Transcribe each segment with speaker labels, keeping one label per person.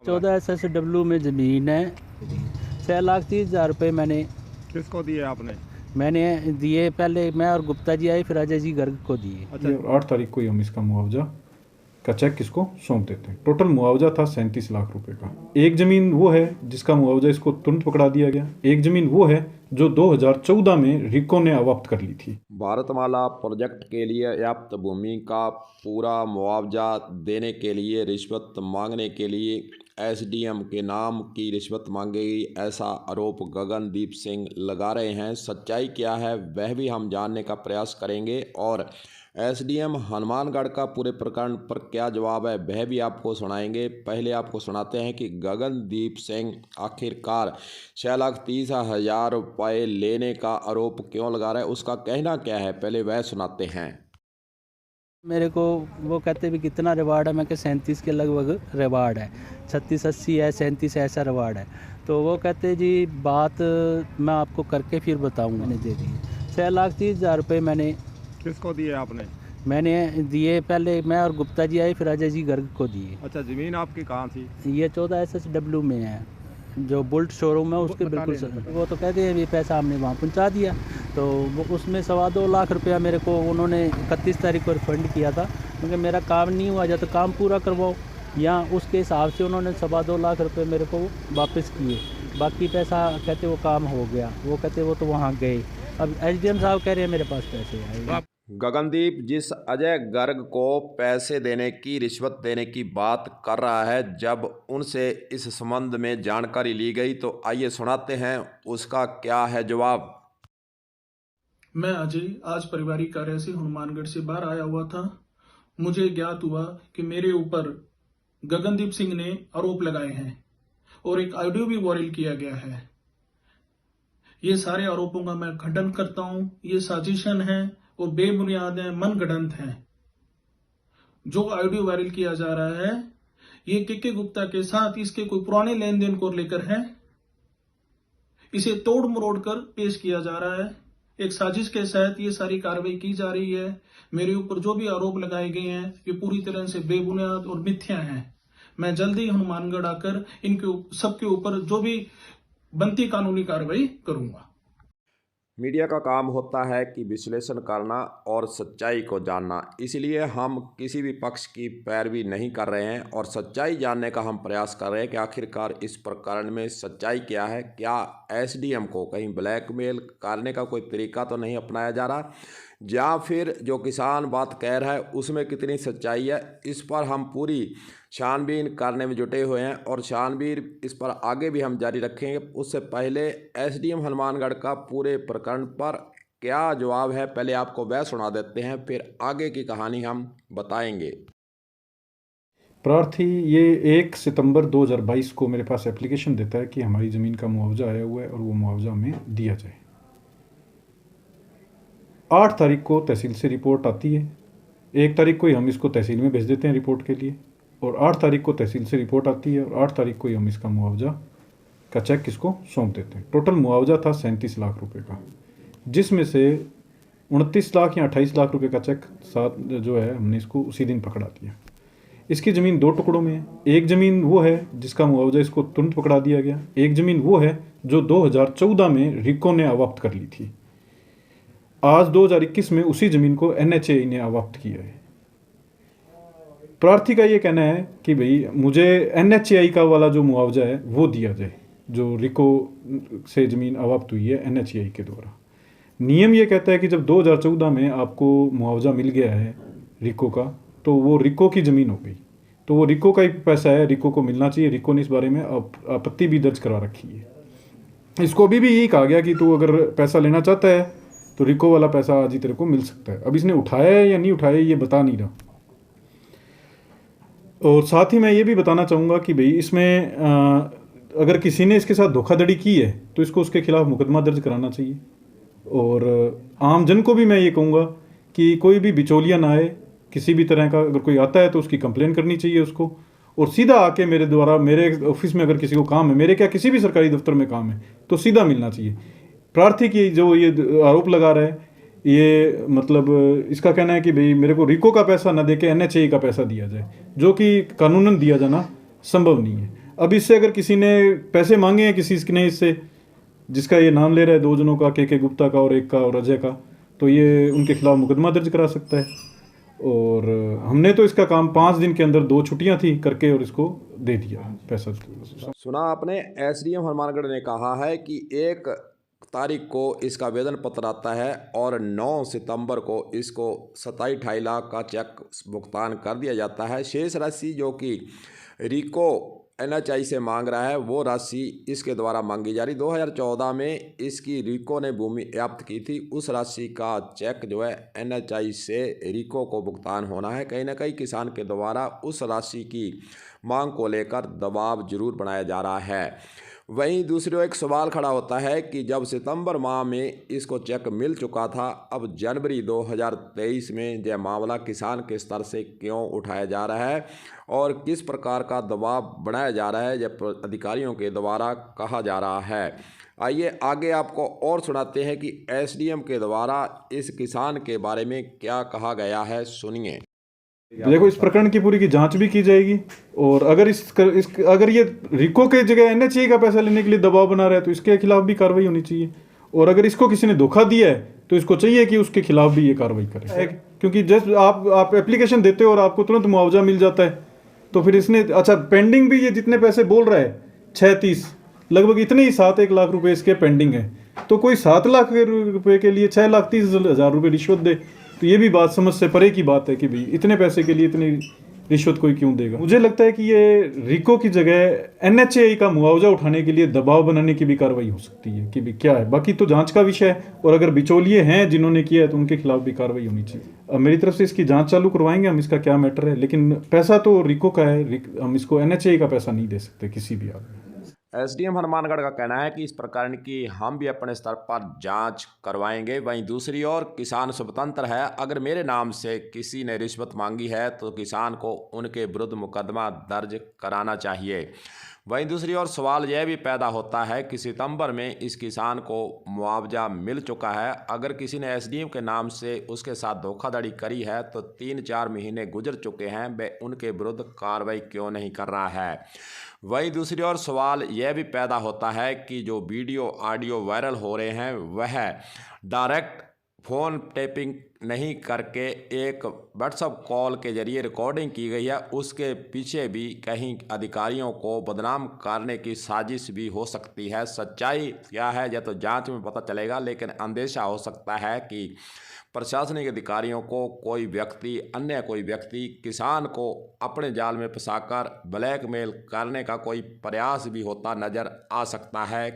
Speaker 1: 14 SSW में ज़मीन है। 6,30,000 रुपये मैंने
Speaker 2: किसको दिए आपने?
Speaker 1: दिए। पहले मैं और गुप्ता जी आए, फिर अजय जी गर्ग को दिए।
Speaker 3: अच्छा, 8 तारीख को ही हम इसका मुआवजा का चेक किसको सौंप देते हैं। टोटल मुआवजा था 37 लाख रुपए का। एक ज़मीन वो है जिसका मुआवजा इसको तुरंत पकड़ा दिया गया। एक ज़मीन वो है जो 2014 में रिको ने अवाप्त कर ली थी।
Speaker 4: भारतमाला प्रोजेक्ट के लिए व्याप्त भूमि का पूरा मुआवजा देने के लिए रिश्वत मांगने के लिए एसडीएम के नाम की रिश्वत मांगेगी, ऐसा आरोप गगनदीप सिंह लगा रहे हैं। सच्चाई क्या है वह भी हम जानने का प्रयास करेंगे और एसडीएम हनुमानगढ़ का पूरे प्रकरण पर क्या जवाब है वह भी आपको सुनाएंगे। पहले आपको सुनाते हैं कि गगनदीप सिंह आखिरकार 6,30,000 रुपये लेने का आरोप क्यों लगा रहा है, उसका कहना क्या है, पहले वह सुनाते हैं।
Speaker 1: मेरे को वो कहते भी कितना रिवार्ड है, मैं कि 37 के लगभग रिवार्ड है, 36-80 है, 37 ऐसा रिवार्ड है। तो वो कहते जी बात मैं आपको करके फिर बताऊँगा। मैंने दे दी 6,30,000 रुपये
Speaker 2: किसको दिए आपने?
Speaker 1: मैंने दिए। पहले मैं और गुप्ता जी आए, फिर अजय जी गर्ग को दिए।
Speaker 2: अच्छा, ज़मीन आपकी कहाँ थी?
Speaker 1: ये 14 SSW में है, जो बुल्ट शोरूम है उसके बिल्कुल वो तो कहते हैं ये पैसा हमने वहाँ पहुँचा दिया। तो वो उसमें 2.25 लाख रुपया मेरे को उन्होंने 31 तारीख को रिफंड किया था, क्योंकि मेरा काम नहीं हुआ, या तो काम पूरा करवाओ, या उसके हिसाब से उन्होंने 2.25 लाख रुपये मेरे को वापस किए। बाकी पैसा कहते वो काम हो गया, वो कहते वो तो वहाँ गए। अब एसडीएम साहब कह रहे हैं मेरे पास पैसे आए।
Speaker 4: गगनदीप जिस अजय गर्ग को पैसे देने की, रिश्वत देने की बात कर रहा है, जब उनसे इस संबंध में जानकारी ली गई तो आइए सुनाते हैं उसका क्या है जवाब।
Speaker 5: मैं अजय आज पारिवारिक कार्य से हनुमानगढ़ से बाहर आया हुआ था। मुझे ज्ञात हुआ कि मेरे ऊपर गगनदीप सिंह ने आरोप लगाए हैं और एक ऑडियो भी वायरल किया गया है। ये सारे आरोपों का मैं खंडन करता हूं। ये साजिशन है और बेबुनियाद है, मनगढ़ंत है। जो ऑडियो वायरल किया जा रहा है ये के गुप्ता के साथ इसके कोई पुराने लेन देन को लेकर है। इसे तोड़ मरोड़ कर पेश किया जा रहा है। एक साजिश के तहत ये सारी कार्रवाई की जा रही है। मेरे ऊपर जो भी आरोप लगाए गए हैं ये पूरी तरह से बेबुनियाद और मिथ्या हैं। मैं जल्दी हनुमानगढ़ आकर इनके सबके ऊपर जो भी बनती कानूनी कार्रवाई करूंगा।
Speaker 4: मीडिया का काम होता है कि विश्लेषण करना और सच्चाई को जानना, इसलिए हम किसी भी पक्ष की पैरवी नहीं कर रहे हैं और सच्चाई जानने का हम प्रयास कर रहे हैं कि आखिरकार इस प्रकरण में सच्चाई क्या है। क्या एसडीएम को कहीं ब्लैकमेल करने का कोई तरीका तो नहीं अपनाया जा रहा, या फिर जो किसान बात कह रहा है उसमें कितनी सच्चाई है, इस पर हम पूरी छानबीन करने में जुटे हुए हैं और छानबीन इस पर आगे भी हम जारी रखेंगे। उससे पहले एसडीएम हनुमानगढ़ का पूरे प्रकरण पर क्या जवाब है पहले आपको वह सुना देते हैं, फिर आगे की कहानी हम बताएंगे।
Speaker 3: प्रार्थी ये 1 सितंबर 2022 को मेरे पास एप्लीकेशन देता है कि हमारी ज़मीन का मुआवजा आया हुआ है और वो मुआवजा हमें दिया जाए। 8 तारीख को तहसील से रिपोर्ट आती है। 1 तारीख को ही हम इसको तहसील में भेज देते हैं रिपोर्ट के लिए, और 8 तारीख को तहसील से रिपोर्ट आती है और 8 तारीख को ही हम इसका मुआवजा का चेक किसको सौंप देते हैं। टोटल मुआवजा था 37 लाख रुपए का, जिसमें से 29 लाख या 28 लाख रुपए का चेक साथ जो है हमने इसको उसी दिन पकड़ा दिया। इसकी ज़मीन 2 टुकड़ों में है। एक ज़मीन वो है जिसका मुआवजा इसको तुरंत पकड़ा दिया गया, एक ज़मीन वो है जो 2014 में रिको ने अवाप्त कर ली थी। आज 2021 में उसी ज़मीन को एनएचएआई ने अवाप्त किया है। प्रार्थी का ये कहना है कि भाई मुझे एनएचएआई का वाला जो मुआवजा है वो दिया जाए, जो रिको से ज़मीन अवाप्त हुई है एनएचएआई के द्वारा। नियम ये कहता है कि जब 2014 में आपको मुआवजा मिल गया है रिको का, तो वो रिको की ज़मीन हो गई, तो वो रिको का ही पैसा है, रिको को मिलना चाहिए। रिको ने इस बारे में आपत्ति भी दर्ज करा रखी है। इसको अभी भी यही कहा गया कि तू अगर पैसा लेना चाहता है तो रिको वाला पैसा आज ही तेरे को मिल सकता है। अब इसने उठाया है या नहीं उठाया ये बता नहीं रहा। और साथ ही मैं ये भी बताना चाहूँगा कि भाई इसमें अगर किसी ने इसके साथ धोखाधड़ी की है तो इसको उसके खिलाफ मुकदमा दर्ज कराना चाहिए। और आम जन को भी मैं ये कहूँगा कि कोई भी बिचौलिया ना आए किसी भी तरह का। अगर कोई आता है तो उसकी कंप्लेन करनी चाहिए उसको, और सीधा आके मेरे द्वारा, मेरे ऑफिस में अगर किसी को काम है, मेरे क्या किसी भी सरकारी दफ्तर में काम है, तो सीधा मिलना चाहिए। प्रार्थी की जो ये आरोप लगा रहा है, ये मतलब इसका कहना है कि भाई मेरे को रिको का पैसा न दे के एनएचएआई का पैसा दिया जाए, जो कि कानूनन दिया जाना संभव नहीं है। अब इससे अगर किसी ने पैसे मांगे हैं किसी ने इससे, जिसका ये नाम ले रहा है, 2 जनों का, के गुप्ता का और एक का और अजय का, तो ये उनके खिलाफ मुकदमा दर्ज करा सकता है। और हमने तो इसका काम 5 दिन के अंदर 2 छुट्टियां थी करके और इसको दे दिया पैसा।
Speaker 4: सुना आपने, एसडीएम हनुमानगढ़ ने कहा है कि 1 तारीख को इसका वेतन पत्र आता है और 9 सितंबर को इसको 27-28 लाख का चेक भुगतान कर दिया जाता है। शेष राशि जो कि रिको एनएचआई से मांग रहा है वो राशि इसके द्वारा मांगी जा रही। 2014 में इसकी रिको ने भूमि जब्त की थी, उस राशि का चेक जो है एनएचआई से रिको को भुगतान होना है। कहीं ना कहीं किसान के द्वारा उस राशि की मांग को लेकर दबाव जरूर बनाया जा रहा है। वहीं दूसरी ओर एक सवाल खड़ा होता है कि जब सितंबर माह में इसको चेक मिल चुका था, अब जनवरी 2023 में यह मामला किसान के स्तर से क्यों उठाया जा रहा है और किस प्रकार का दबाव बनाया जा रहा है जब अधिकारियों के द्वारा कहा जा रहा है। आइए आगे आपको और सुनाते हैं कि एसडीएम के द्वारा इस किसान के बारे में क्या कहा गया है, सुनिए।
Speaker 3: देखो, इस प्रकरण की पूरी की जांच भी की जाएगी और अगर अगर ये रिको के जगह एनएचए का पैसा लेने के लिए दबाव बना रहा है तो इसके खिलाफ भी कार्रवाई होनी चाहिए। और अगर इसको किसी ने धोखा दिया है तो इसको चाहिए कि उसके खिलाफ भी ये कार्रवाई करे, क्योंकि जस्ट आप एप्लीकेशन देते हो और आपको तुरंत मुआवजा मिल जाता है, तो फिर इसने अच्छा पेंडिंग भी ये जितने पैसे बोल रहा है 36 लगभग इतने ही 7-1 लाख रुपए इसके पेंडिंग है, तो कोई 7 लाख रुपए के लिए 6,30,000 रुपए रिश्वत दे, तो ये भी बात समझ से परे की बात है कि भाई इतने पैसे के लिए इतनी रिश्वत कोई क्यों देगा। मुझे लगता है कि ये रिको की जगह एनएचए का मुआवजा उठाने के लिए दबाव बनाने की भी कार्रवाई हो सकती है कि भाई क्या है, बाकी तो जांच का विषय है। और अगर बिचौलिए हैं जिन्होंने किया है तो उनके खिलाफ भी कार्रवाई होनी चाहिए। अब मेरी तरफ से इसकी जांच चालू करवाएंगे हम, इसका क्या मैटर है, लेकिन पैसा तो रिको का है, हम इसको एनएचए का पैसा नहीं दे सकते किसी भी आदमी।
Speaker 4: एसडीएम हनुमानगढ़ का कहना है कि इस प्रकरण की हम भी अपने स्तर पर जांच करवाएंगे। वहीं दूसरी ओर किसान स्वतंत्र है, अगर मेरे नाम से किसी ने रिश्वत मांगी है तो किसान को उनके विरुद्ध मुकदमा दर्ज कराना चाहिए। वहीं दूसरी ओर सवाल यह भी पैदा होता है कि सितंबर में इस किसान को मुआवजा मिल चुका है, अगर किसी ने एसडीएम के नाम से उसके साथ धोखाधड़ी करी है तो 3-4 महीने गुजर चुके हैं, वह उनके विरुद्ध कार्रवाई क्यों नहीं कर रहा है। वहीं दूसरी ओर सवाल यह भी पैदा होता है कि जो वीडियो ऑडियो वायरल हो रहे हैं वह डायरेक्ट फ़ोन टैपिंग नहीं करके एक व्हाट्सएप कॉल के जरिए रिकॉर्डिंग की गई है, उसके पीछे भी कहीं अधिकारियों को बदनाम करने की साजिश भी हो सकती है। सच्चाई क्या है यह तो जांच में पता चलेगा, लेकिन अंदेशा हो सकता है कि प्रशासनिक अधिकारियों को अन्य कोई व्यक्ति किसान को अपने जाल में फंसाकर ब्लैकमेल करने का कोई प्रयास भी होता नजर आ सकता है,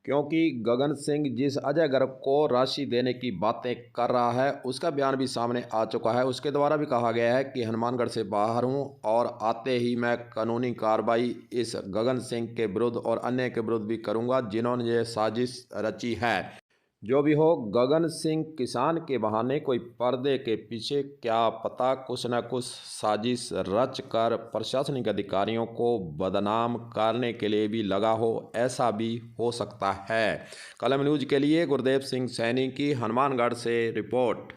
Speaker 4: क्योंकि गगन सिंह जिस अजय गर्ग को राशि देने की बातें कर रहा है उसका बयान भी सामने आ चुका है। उसके द्वारा भी कहा गया है कि हनुमानगढ़ से बाहर हूं और आते ही मैं कानूनी कार्रवाई इस गगन सिंह के विरुद्ध और अन्य के विरुद्ध भी करूंगा जिन्होंने ये साजिश रची है। जो भी हो, गगन सिंह किसान के बहाने कोई पर्दे के पीछे क्या पता कुछ न कुछ साजिश रच कर प्रशासनिक अधिकारियों को बदनाम करने के लिए भी लगा हो, ऐसा भी हो सकता है। कलम न्यूज़ के लिए गुरदेव सिंह सैनी की हनुमानगढ़ से रिपोर्ट।